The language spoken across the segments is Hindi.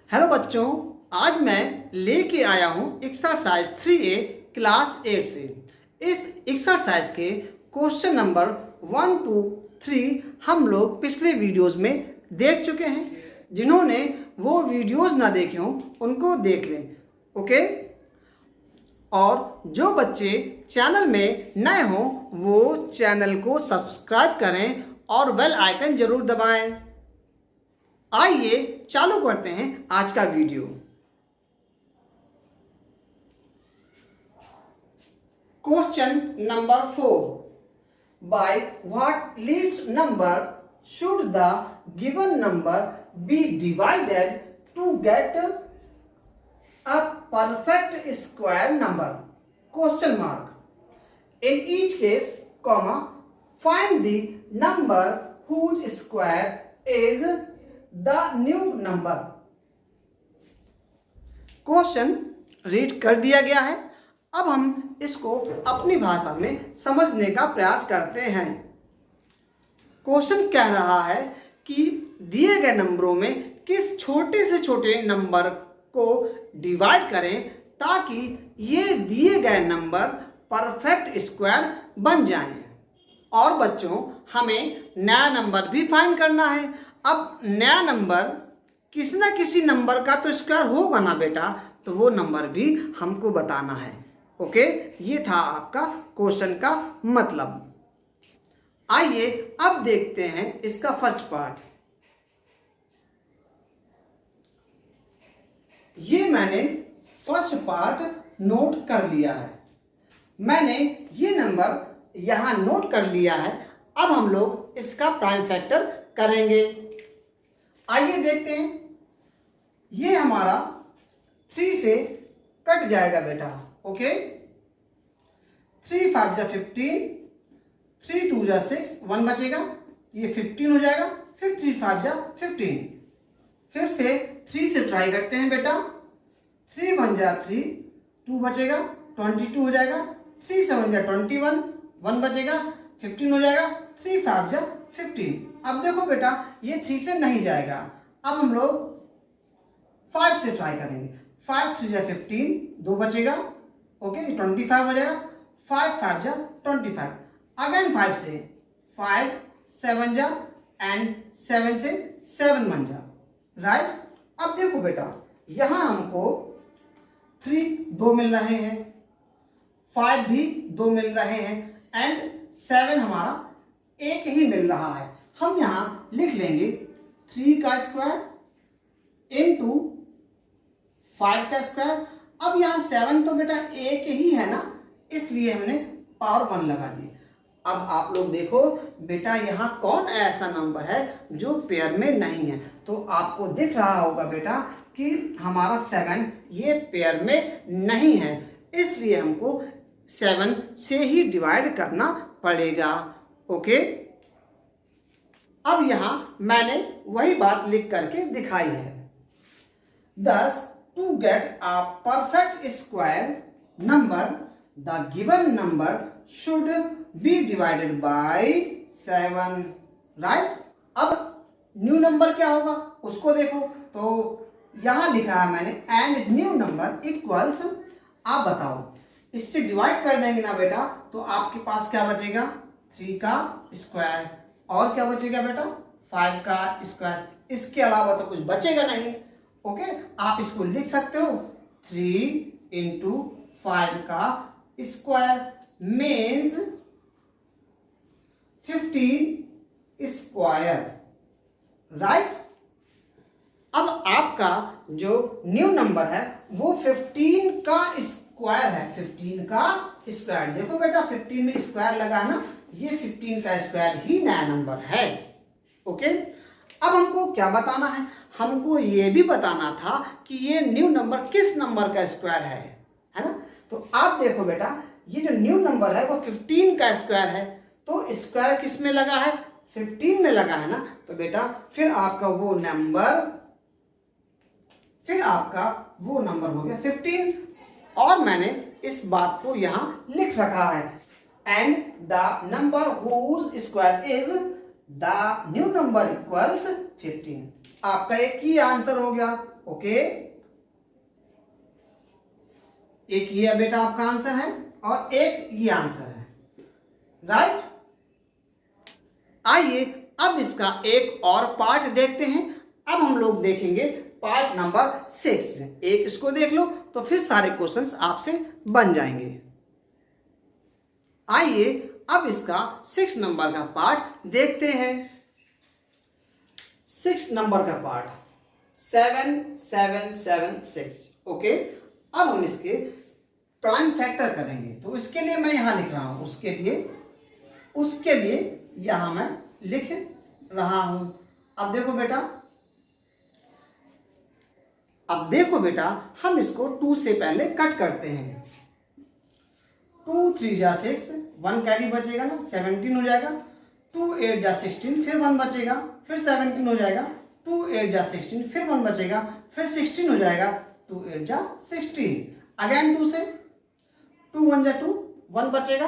हेलो बच्चों, आज मैं लेके आया हूँ एक्सरसाइज 3A क्लास 8 से। इस एक्सरसाइज के क्वेश्चन नंबर 1, 2, 3 हम लोग पिछले वीडियोस में देख चुके हैं। जिन्होंने वो वीडियोस ना देखे हों उनको देख लें, ओके। और जो बच्चे चैनल में नए हों वो चैनल को सब्सक्राइब करें और बेल आइकन जरूर दबाएं। आइए चालू करते हैं आज का video. Question number 4, by what least number should the given number be divided to get a perfect square number? Question mark. In each case, comma, find the number whose square is the new number. Question read कर दिया गया है। अब हम इसको अपनी भाषा में समझने का प्रयास करते हैं। क्वेश्चन कह रहा है कि दिए गए नंबरों में किस छोटे से छोटे नंबर को डिवाइड करें ताकि ये दिए गए नंबर परफेक्ट स्क्वायर बन जाएं। और बच्चों, हमें नया नंबर भी फाइंड करना है। अब नया नंबर किसी ना किसी नंबर का तो स्क्वायर होगा ना बेटा, तो वो नंबर भी हमको बताना है, ओके। ये था आपका क्वेश्चन का मतलब। आइए अब देखते हैं इसका फर्स्ट पार्ट। ये मैंने फर्स्ट पार्ट नोट कर लिया है। मैंने ये नंबर यहां नोट कर लिया है। अब हम लोग इसका प्राइम फैक्टर करेंगे। आइए देखते हैं। ये हमारा 3 से कट जाएगा बेटा, ओके। 3 5 जा 15, 3 2 जा 6, 1 बचेगा, ये 15 हो जाएगा। फिर 3 5 जा 15, फिर से 3 से ट्राई करते हैं बेटा। 3 1 जा 3, 2 बचेगा, 22 हो जाएगा। 3 7 जा 21, 1 बचेगा, 15 हो जाएगा। 3 5 जा 15। अब देखो बेटा, ये 3 से नहीं जाएगा। अब हम लोग 5 से ट्राई करेंगे। 5 3 जा 15, 2 बचेगा, ओके, 25 हो जाएगा। 5 5 जा 25, अगेन 5 से 5 7 जा एंड 7 से 7 बन जा, राइट। अब देखो बेटा, यहां हमको 3 2 मिल रहे हैं, 5 भी 2 मिल रहे हैं एंड 7 हमारा एक ही मिल रहा है। हम यहां लिख लेंगे 3 का स्क्वायर इंटू 5 का स्क्वायर। अब यहां 7 तो बेटा एक ही है ना, इसलिए हमने पावर 1 लगा दी। अब आप लोग देखो बेटा, यहां कौन ऐसा नंबर है जो पेयर में नहीं है। तो आपको दिख रहा होगा बेटा कि हमारा 7 ये पेयर में नहीं है, इसलिए हमको 7 से ही डिवाइड करना पड़ेगा, ओके। अब यहां मैंने वही बात लिख करके दिखाई है। Thus, to get a perfect square number, the given number should be divided by 7, right? अब न्यू नंबर क्या होगा उसको देखो। तो यहां लिखा है मैंने एंड न्यू नंबर इक्वल्स, आप बताओ इससे डिवाइड कर देंगे ना बेटा, तो आपके पास क्या बचेगा? 3 का स्क्वायर, और क्या बचेगा बेटा? 5 का स्क्वायर। इसके अलावा तो कुछ बचेगा नहीं, ओके। आप इसको लिख सकते हो 3 इंटू 5 का स्क्वायर मीन्स 15 स्क्वायर, राइट। अब आपका जो न्यू नंबर है वो 15 का स्क्वायर है। 15 का स्क्वायर, देखो बेटा 15 में स्क्वायर लगा ना, ये 15 का स्क्वायर ही नया नंबर है, ओके। अब हमको क्या बताना है? हमको ये भी बताना था कि ये न्यू नंबर किस नंबर का स्क्वायर है ना। तो आप देखो बेटा, ये जो न्यू नंबर है वो 15 का स्क्वायर है। तो स्क्वायर किस में लगा है? 15 में लगा है ना। तो बेटा फिर आपका वो नंबर हो गया 15। और मैंने इस बात को यहां लिख रखा है and the number whose square is the new number equals 15। आपका एक ही आंसर हो गया। ओके, एक ये बेटा आपका आंसर है और एक ये आंसर है, राइट। आइए अब इसका एक और पार्ट देखते हैं। अब हम लोग देखेंगे पार्ट नंबर 6। एक इसको देख लो तो फिर सारे क्वेश्चंस आपसे बन जाएंगे। आइए अब इसका 6 नंबर का पार्ट देखते हैं। 6 नंबर का पार्ट 7776। ओके, अब हम इसके प्राइम फैक्टर करेंगे, तो इसके लिए मैं यहां लिख रहा हूं, उसके लिए यहां मैं लिख रहा हूं। अब देखो बेटा हम इसको 2 से पहले कट करते हैं। 2 3 जा 6, 1 कैरी बचेगा ना, 17 हो जाएगा। 2 8 जा 16, फिर 1 बचेगा, फिर 17 हो जाएगा। 2 8 जा 16, फिर 1 बचेगा, फिर 16 हो जाएगा। 2 8 जा 16, अगेन 2 से 2 1 जा 2, 1 बचेगा,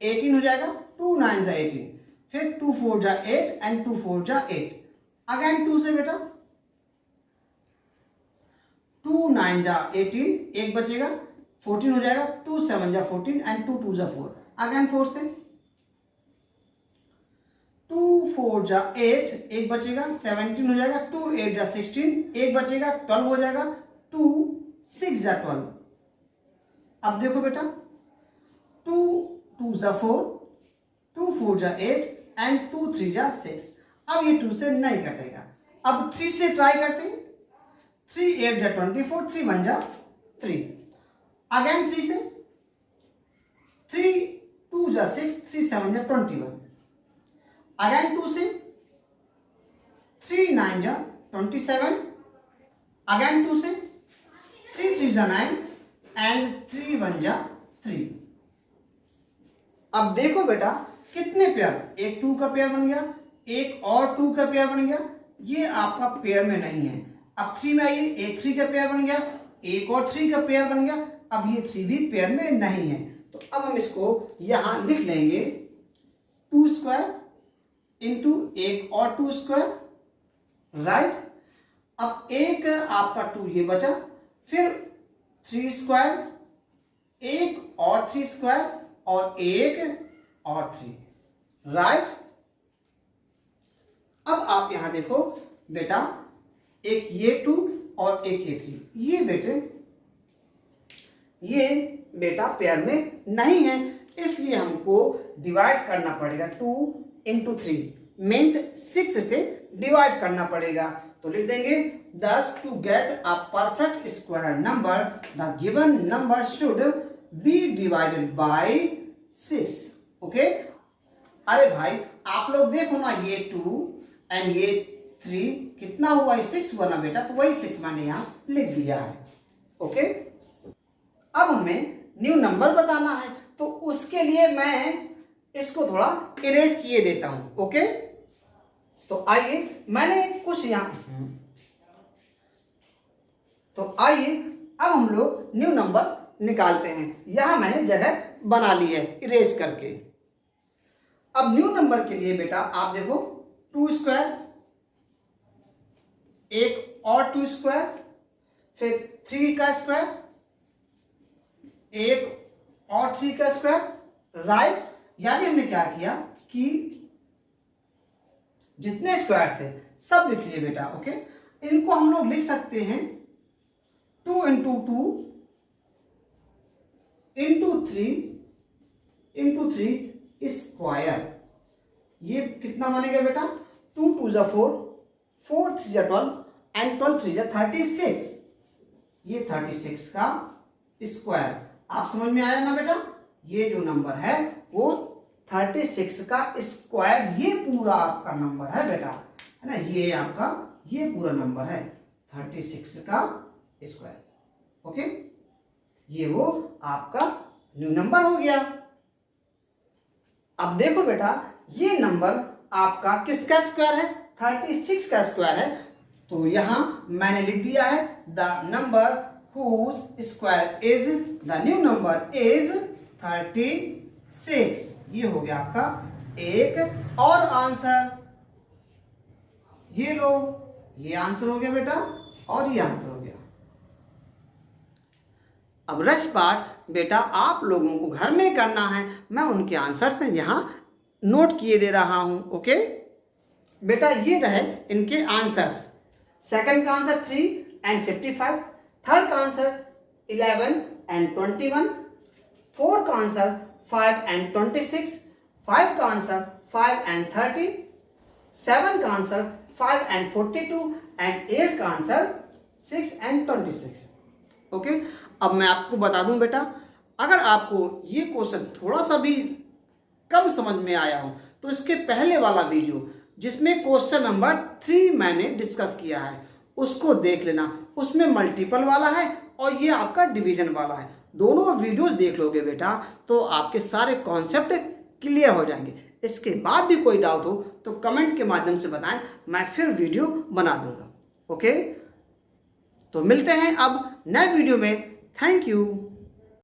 18 हो जाएगा। 2 9 जा 18, फिर 2 4 जा 8 एंड 2 4 जा 8, अगेन 2 से बेटा 2 9 जा 18, 1 बचेगा, 14 हो जाएगा। 2 7 जा 14 एंड 2 2 जा 4, अगेन 4 से 2 4 जा 8, 1 बचेगा, 17 हो जाएगा। 2 8 जा 16, 1 बचेगा, 12 हो जाएगा। 2 6 जा 12। अब देखो बेटा 2 2 जा 4, 2 4 जा 8 एंड 2 3 जा 6। अब ये 2 से नहीं कटेगा। अब 3 से ट्राई करते हैं। 3 8 जा 24, 3 1 जा 3, अगेन 3 से 3 2 जा 6, 3 7 जा 21, अगेन 2 से 3 9 जा 27, अगेन 2 से 3 3 जा 9 एंड 3 1 जा 3। अब देखो बेटा कितने पेयर, एक 2 का पेयर बन गया, एक और 2 का पेयर बन गया। ये आपका पेयर में नहीं है। अब 3 में आइए, एक 3 का पेयर बन गया, एक और 3 का पेयर बन गया। अब ये 3 भी पेयर में नहीं है, तो अब हम इसको यहां लिख लेंगे 2 स्क्वायर इंटू एक और 2 स्क्वायर, राइट। अब एक आपका 2 ये बचा, फिर 3 स्क्वायर, एक और 3 स्क्वायर और एक और 3, राइट। अब आप यहां देखो बेटा, एक ये 2 और एक ये 3, ये बेटा पेयर में नहीं है, इसलिए हमको डिवाइड करना पड़ेगा। 2 इंटू 3 मीन्स 6 से डिवाइड करना पड़ेगा। तो लिख देंगे 10 to get a perfect square number the given number should be divided by 6। Okay, अरे भाई आप लोग देखो ना, ये 2 एंड ये 3 कितना हुआ, 6 हुआ ना बेटा, तो वही 6 मैंने यहां लिख दिया है। ओके, अब हमें न्यू नंबर बताना है, तो उसके लिए मैं इसको थोड़ा इरेज किए देता हूं। ओके, तो आइए मैंने कुछ यहां, तो आइए अब हम लोग न्यू नंबर निकालते हैं। यहां मैंने जगह बना ली है इरेज करके। अब न्यू नंबर के लिए बेटा आप देखो 2 स्क्वायर, एक और 2 स्क्वायर, फिर 3 का स्क्वायर, एक और 3 का स्क्वायर, राइट। यानी हमने क्या किया कि जितने स्क्वायर थे सब लिख लिए बेटा। ओके, इनको हम लोग लिख सकते हैं 2 इंटू 2 इंटू 3 स्क्वायर। ये कितना बनेगा बेटा, 2 2 जा 4, 4 3 जा 12 एंड 12 3 जा 36। ये 36 का स्क्वायर। आप समझ में आया ना बेटा, ये जो नंबर है वो 36 का स्क्वायर, ये पूरा आपका नंबर है बेटा, है ना। ये आपका ये पूरा नंबर है 36 का स्क्वायर। ओके, ये वो आपका न्यू नंबर हो गया। अब देखो बेटा ये नंबर आपका किसका स्क्वायर है, 36 का स्क्वायर है। तो यहां मैंने लिख दिया है the number whose square is the new number is 36। ये हो गया आपका एक और आंसर। ये लो ये आंसर हो गया बेटा और ये आंसर हो गया। अब रेस्ट पार्ट बेटा आप लोगों को घर में करना है, मैं उनके आंसर्स यहाँ नोट किए दे रहा हूँ। ओके बेटा, ये रहे इनके आंसर्स। सेकंड का आंसर 3 and 55, थर्ड का आंसर 11 and 21, फोर्थ का आंसर 5 and 26, 5 का आंसर 5 and 30, 7 का आंसर 5 and 42 and 8 का आंसर 6 and 26। ओके, अब मैं आपको बता दूं बेटा, अगर आपको ये क्वेश्चन थोड़ा सा भी कम समझ में आया हो तो इसके पहले वाला वीडियो जिसमें क्वेश्चन नंबर 3 मैंने डिस्कस किया है उसको देख लेना, उसमें मल्टीपल वाला है और ये आपका डिवीजन वाला है। दोनों वीडियोस देख लोगे बेटा तो आपके सारे कॉन्सेप्ट क्लियर हो जाएंगे। इसके बाद भी कोई डाउट हो तो कमेंट के माध्यम से बताएं, मैं फिर वीडियो बना दूंगा। ओके, तो मिलते हैं अब नए वीडियो में। Thank you.